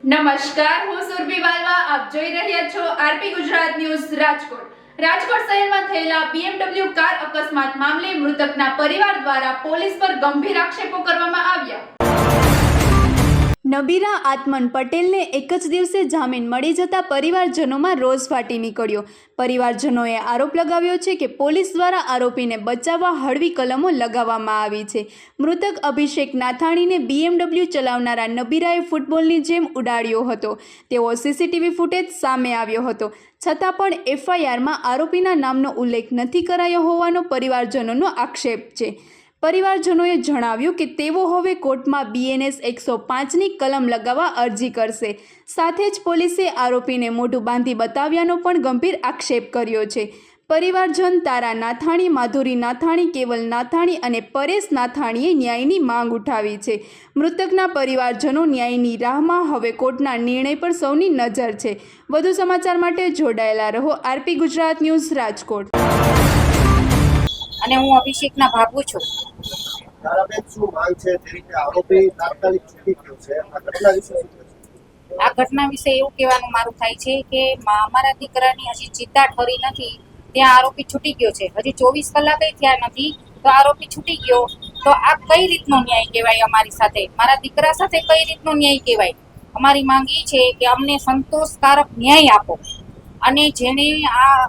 નમસ્કાર, હું સુરભી વાલવા. આપ જોઈ રહ્યા છો આરપી ગુજરાત ન્યૂઝ રાજકોટ. રાજકોટ શહેરમાં થયેલા BMW કાર અકસ્માત મામલે મૃતકના પરિવાર દ્વારા પોલીસ પર ગંભીર આક્ષેપો કરવામાં આવ્યા. નબીરા આત્મન પટેલને એક જ દિવસે જામીન મળી જતા પરિવારજનોમાં રોષ ફાટી નીકળ્યો. પરિવારજનોએ આરોપ લગાવ્યો છે કે પોલીસ દ્વારા આરોપીને બચાવવા હળવી કલમો લગાવવામાં આવી છે. મૃતક અભિષેક નાથાણીને BMW ચલાવનારા નબીરાએ ફૂટબોલની જેમ ઉડાડ્યો હતો. તેવો સીસીટીવી ફૂટેજ સામે આવ્યો હતો. છતાં પણ FIRમાં આરોપીના નામનો ઉલ્લેખ નથી કરાયો હોવાનો પરિવારજનોનો આક્ષેપ છે. પરિવારજનોએ જણાવ્યું કે તેઓ હવે કોર્ટમાં BNS 105ની કલમ લગાવવા અરજી કરશે. સાથે જ પોલીસે આરોપીને મોઢું બાંધી બતાવ્યાનો પણ ગંભીર આક્ષેપ કર્યો છે. પરિવારજન તારા નાથાણી, માધુરી નાથાણી, કેવલ નાથાણી અને પરેશ નાથાણીએ ન્યાયની માંગ ઉઠાવી છે. મૃતકના પરિવારજનો ન્યાયની રાહમાં. હવે કોર્ટના નિર્ણય પર સૌની નજર છે. વધુ સમાચાર માટે જોડાયેલા રહો આરપી ગુજરાત ન્યૂઝ રાજકોટ. અને હું અભિષેકના ભાગુ છું. આ ઘટના વિશે એવું કહેવાનું મારું થાય છે કે અમારા દીકરાની હજી ચિત્તા ઠરી નથી, ત્યાં આરોપી છૂટી ગયો છે. હજી 24 કલાક થયા નથી તો આરોપી છૂટી ગયો. તો આ કઈ રીતનો ન્યાય કહેવાય? અમારી સાથે, મારા દીકરા સાથે કઈ રીતનો ન્યાય કહેવાય? અમારી માંગ એ છે કે અમને સંતોષકારક ન્યાય આપો. અને જેને આ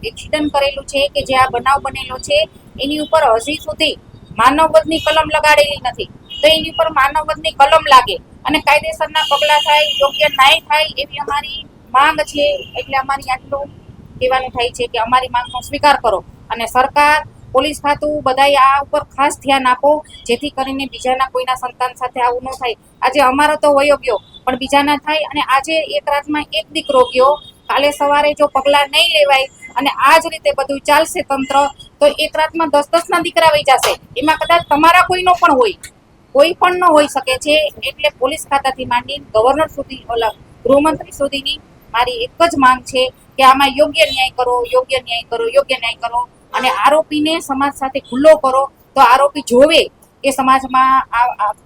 એક્સિડન્ટ કરેલું છે કે જે આ બનાવ બનેલો છે એની ઉપર હજી સુધી માનવવધની કલમ લગાડેલી નથી. તો એની ઉપર માનવવધની કલમ લાગે અને કાયદેસરના પગલાં થાય, યોગ્ય ન્યાય થાય એવી અમારી માંગ છે. એટલે અમારી આટલું કહેવાનું થાય છે કે અમારી માંગનો સ્વીકાર કરો અને સરકાર, પોલીસ ખાતું બધાએ આ ઉપર ખાસ ધ્યાન આપો, જેથી કરીને બીજાના કોઈના સંતાન સાથે આવું ન થાય. આજે અમારો તો વયો ગયો પણ બીજાના થાય. અને આજે એક રાતમાં એક દીકરો ગયો, કાલે સવારે જો પગલાં નહીં લેવાય અને આ જ રીતે બધું ચાલશે તંત્ર, તો એક રાતમાં 10-10 ના દીકરા વહી જશે. એમાં કદાચ તમારા કોઈનો પણ હોય, કોઈ પણ ન હોઈ શકે છે. એટલે પોલીસ ખાતાથી માંડીને ગવર્નર સુધી, ગૃહમંત્રી સુધીની મારી એક જ માંગ છે કે આમાં યોગ્ય ન્યાય કરો, યોગ્ય ન્યાય કરો, યોગ્ય ન્યાય કરો. અને આરોપીને સમાજ સાથે ખુલ્લો કરો. તો આરોપી જોવે કે સમાજમાં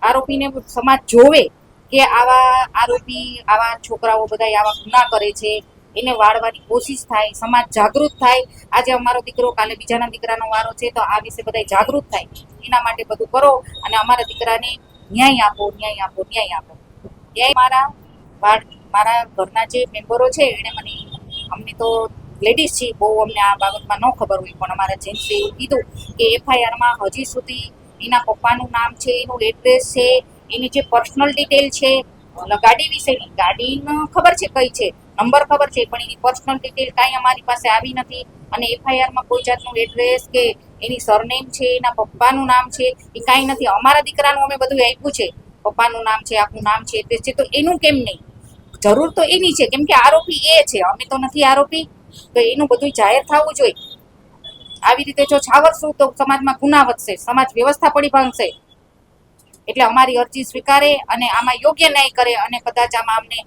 આરોપીને સમાજ જોવે કે આવા આરોપી, આવા છોકરાઓ બધા આવા ગુના કરે છે, એને વાળવાની કોશિશ થાય, સમાજ જાગૃત થાય. આજે અમારો દીકરો, કાલે બીજાના દીકરાનો વારો છે, તો આ વિશે બધા જાગૃત થાય. એના માટે બધું કરો અને અમારા દીકરાને ન્યાય આપો, ન્યાય આપો, ન્યાય આપો. ન્યાય મારા ઘરના જે મેમ્બરો છે એને મને, અમને તો લેડીઝ છે, બહુ અમને આ બાબતમાં ન ખબર હોય, પણ અમારા જેન્ટ્સે એવું કીધું કે FIRમાં હજી સુધી એના પપ્પાનું નામ છે, એનું એડ્રેસ છે, એની જે પર્સનલ ડિટેલ છે, ગાડી વિશેની, ગાડીનો ખબર છે કઈ છે, નંબર ખબર છે, પણ એની પર્સનલ ડિટેલ કાંઈ અમારી પાસે આવી નથી. અને FIRમાં કોઈ જાતનું એડ્રેસ કે એની સરનેમ છે, એના પપ્પાનું નામ છે, એ કાંઈ નથી. અમારા દીકરાનું અમે બધું આપ્યું છે, પપ્પાનું નામ છે, આપણું નામ છે, એડ્રેસ છે, તો એનું કેમ નહીં? જરૂર તો એની છે, કેમ કે આરોપી એ છે, અમે તો નથી આરોપી. તો એનું બધું જાહેર થવું જોઈએ. આવી રીતે જો છાવરશું તો સમાજમાં ગુના વધશે, સમાજ વ્યવસ્થા પડી ભાંગશે. એટલે અમારી અરજી સ્વીકારે અને આમાં યોગ્ય ન્યાય કરે. અને કદાચ આમાં અમને,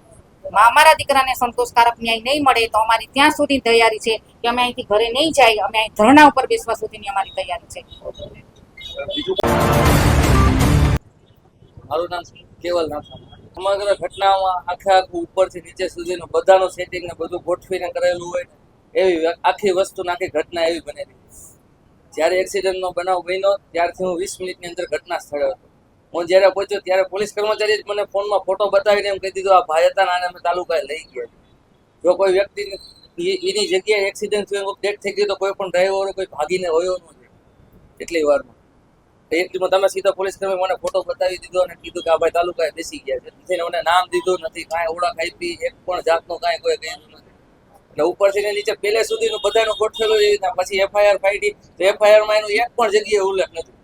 અમારા દીકરાને સંતોષકારક ન્યાય નહીં મળે તો અમારી ત્યાં સુધી તૈયારી છે કે અમે અહીંથી ઘરે નહીં જાય, અમે અહીં ધરણા ઉપર બેસવા સુધીની અમારી તૈયારી છે. મારું નામ કેવલ નાથાણી. સમગ્ર ઘટનામાં આખું ઉપરથી નીચે સુધીનું બધાનું સેટિંગ ને બધું ગોઠવીને કરેલું હોય, એવી આખી વસ્તુ, આખી ઘટના એવી બનેલી. જ્યારે એક્સિડન્ટનો બનાવ બન્યો ત્યારથી હું 20 મિનિટની અંદર ઘટના સ્થળે હતો. હું જ્યારે પહોંચ્યો ત્યારે પોલીસ કર્મચારીએ જ મને ફોનમાં ફોટો બતાવીને એમ કહી દીધું, આ ભાઈ હતા ને આને અમે તાલુકાએ લઈ ગયા. જો કોઈ વ્યક્તિ એની જગ્યાએ એક્સિડન્ટ થયો, ડેથ થઈ ગઈ, તો કોઈ પણ ડ્રાઈવર કોઈ ભાગીને હોયો ન જાય એટલી વારમાં. એટલીમાં તમે સીધા પોલીસ કર્મી મને ફોટો બતાવી દીધો અને કીધું કે આ ભાઈ તાલુકાએ બેસી ગયા છે. મને નામ દીધું નથી, કાંઈ ઓળખ આપી, એક પણ જાતનું કાંઈ કોઈ કહ્યું નથી. અને ઉપરથી નીચે પહેલે સુધીનું બધાનું ગોઠવેલું એવી રીતના. પછી FIR ફાડી તો FIRમાં એનું એક પણ જગ્યાએ ઉલ્લેખ નથી,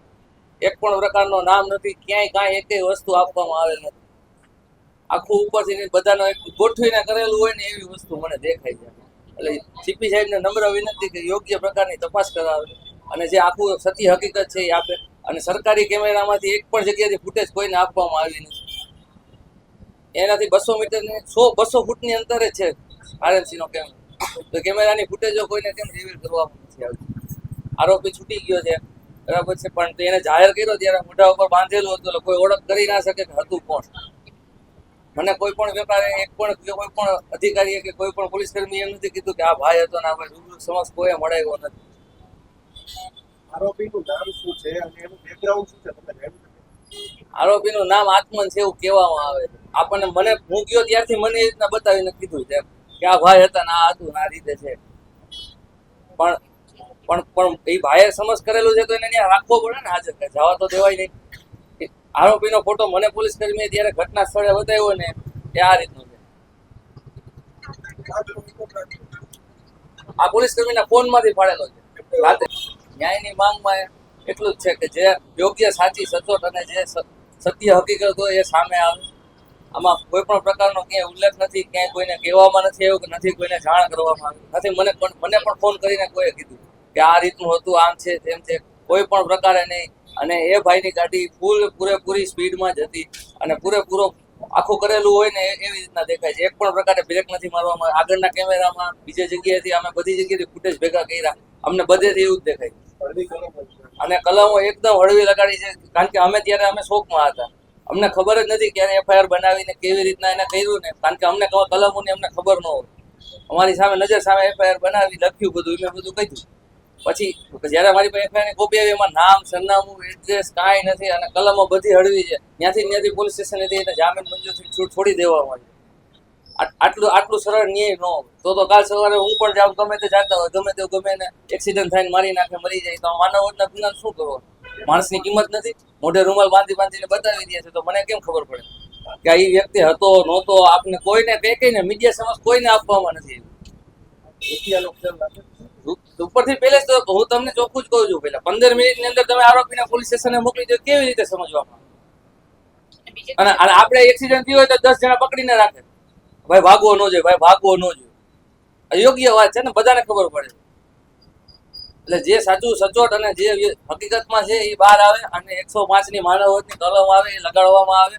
એક પણ પ્રકારનો નામ નથી, ક્યાંય કાંઈ એકેય વસ્તુ આપવામાં આવેલ નથી. આખું ઉપરથી બધાનો એક ગોઠવીને કરેલું હોય ને એવી વસ્તુ મને દેખાય છે. એટલે CP સાહેબને નમ્ર વિનંતી કે યોગ્ય પ્રકારની તપાસ કરાવે અને જે આખું સત્ય હકીકત છે એ આપે. અને સરકારી કેમેરામાંથી એક પણ જગ્યાથી ફૂટેજ કોઈને આપવામાં આવી નથી. એનાથી 200 મીટરની 100-200 ફૂટની અંતરે છે RMC નો કેમેરો. તો કેમેરાની ફૂટેજો કોઈને કેમ રિવીલ કરવામાં નથી આવતી? આરોપી છૂટી ગયો છે બરાબર છે, પણ એને જાહેર કર્યો ત્યારે મોઢા ઉપર બાંધેલું હતું એટલે કોઈ ઓળખ કરી ના શકે કે હતું કોણ. મને કોઈ પણ વેપારી કોઈ પણ અધિકારીએ કે કોઈ પણ પોલીસ કર્મી એમ નથી કીધું કે આ ભાઈ હતો ને આ ભાઈ રૂબરૂ સમક્ષ કોઈ મળાયો નથી. આરોપીનું નામ શું છે અને એનું બેકગ્રાઉન્ડ શું છે તમને જાણ્યું છે? આરોપીનું નામ આત્મન છે એવું કહેવામાં આવે છે. આપણને હું ગયો ત્યારથી મને એ રીતના બતાવીને કીધું છે કે આ ભાઈ હતા ને આ હતું ને આ રીતે છે, પણ એ ભાઈએ સમજ કરેલું છે તો એને ત્યાં રાખવો પડે ને, હાજર જવા તો દેવાય નહીં. આરોપીનો ફોટો મને પોલીસ કર્મીએ ત્યારે ઘટના સ્થળે બતાવ્યો ને એ આ રીતનું છે. આ પોલીસ કર્મીના ફોનમાંથી પાડેલો છે રાતે. ન્યાયની માંગમાં એટલું જ છે કે જે યોગ્ય, સાચી, સચોટ અને જે સત્ય હકીકત હોય એ સામે આવે. આમાં કોઈ પણ પ્રકારનો ક્યાંય ઉલ્લેખ નથી, ક્યાંય કોઈને કહેવામાં નથી આવ્યું કે નથી કોઈને જાણ કરવામાં આવી નથી. મને પણ ફોન કરીને કોઈએ કીધું કે આ રીતનું હતું, આમ છે તેમ છે, કોઈ પણ પ્રકારે નહીં. અને એ ભાઈની ગાડી પૂરેપૂરી સ્પીડમાં જ હતી અને પૂરેપૂરો આખું કરેલું હોય ને એવી રીતના દેખાય છે. એક પણ પ્રકારે બ્રેક નથી મારવામાં. આગળના કેમેરામાં બીજી જગ્યાએથી અમે બધી જગ્યાએથી ફૂટેજ ભેગા કર્યા, અમને બધેથી એવું જ દેખાય. અને કલમો એકદમ હળવી લગાડી છે, કારણ કે અમે શોકમાં હતા. અમને ખબર જ નથી ક્યારે એફઆઈઆર બનાવીને કેવી રીતના એને કર્યું ને, કારણ કે અમને કલમોની અમને ખબર ન હોય. અમારી સામે નજર સામે એફઆઈઆર બનાવી, લખ્યું બધું, મેં બધું કહ્યું. પછી જયારે મારી પાસે એફઆઈઆર ની કોપી આવી એમાં નામ, સરનામું, એડ્રેસ કાંઈ નથી અને કલમો બધી હળવી છે. ત્યાંથી પોલીસ સ્ટેશન એને જામીન મંજૂરથી છૂટ છોડી દેવામાં આવી. આટલું સરળ ન્યાય ન હોય તો કાલ સવારે હું પણ જાઉં, ગમે તે જાતા હોય, ગમે એને એક્સિડન્ટ થાય મારી નાખે, મરી જાય તો માનવના ગુના શું કરવો? માણસની કિંમત નથી? મોઢે રૂમાલ બાંધીને બતાવી દે છે તો મને કેમ ખબર પડે કે આ વ્યક્તિ હતો નહોતો? આપને કોઈને કહીને મીડિયા સમક્ષ કોઈને આપવામાં નથી. ઉપરથી પહેલે જ હું તમને ચોખ્ખું જ કહું છું, પેલા 15 મિનિટની અંદર તમે આરોપીને પોલીસ સ્ટેશને મોકલી દો, કેવી રીતે સમજવામાં? અને આપણે એક્સિડન્ટ થયો હોય તો 10 જણા પકડીને રાખે, ભાઈ ભાગવો ન જોઈએ, ભાઈ ભાગવો ન જોઈએ. અયોગ્ય વાત છે ને, બધાને ખબર પડે. એટલે જે સાચું, સચોટ અને જે હકીકતમાં છે એ બહાર આવે અને 105 ની માનવની કલમ આવે એ લગાડવામાં આવે.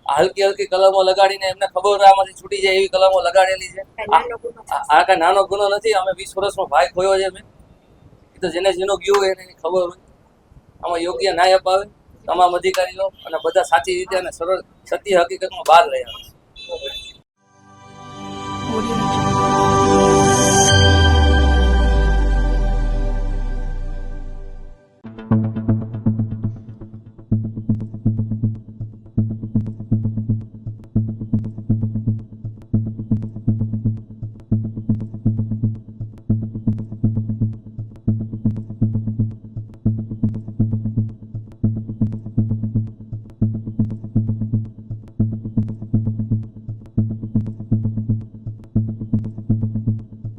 હલકી કલમો લગાડીને એમને ખબર આમાંથી છૂટી જાય એવી કલમો લગાડેલી છે. આ કઈ નાનો ગુનો નથી. અમે 20 વર્ષનો ભાઈ ખોયો છે મેં. એ તો જેને જેનો ગયો હોય એને ખબર હોય. આમાં યોગ્ય ન્યાય અપાવે તમામ અધિકારીઓ અને બધા સાચી રીતે અને સરળ સત્ય હકીકતમાં બહાર લઈ આવે.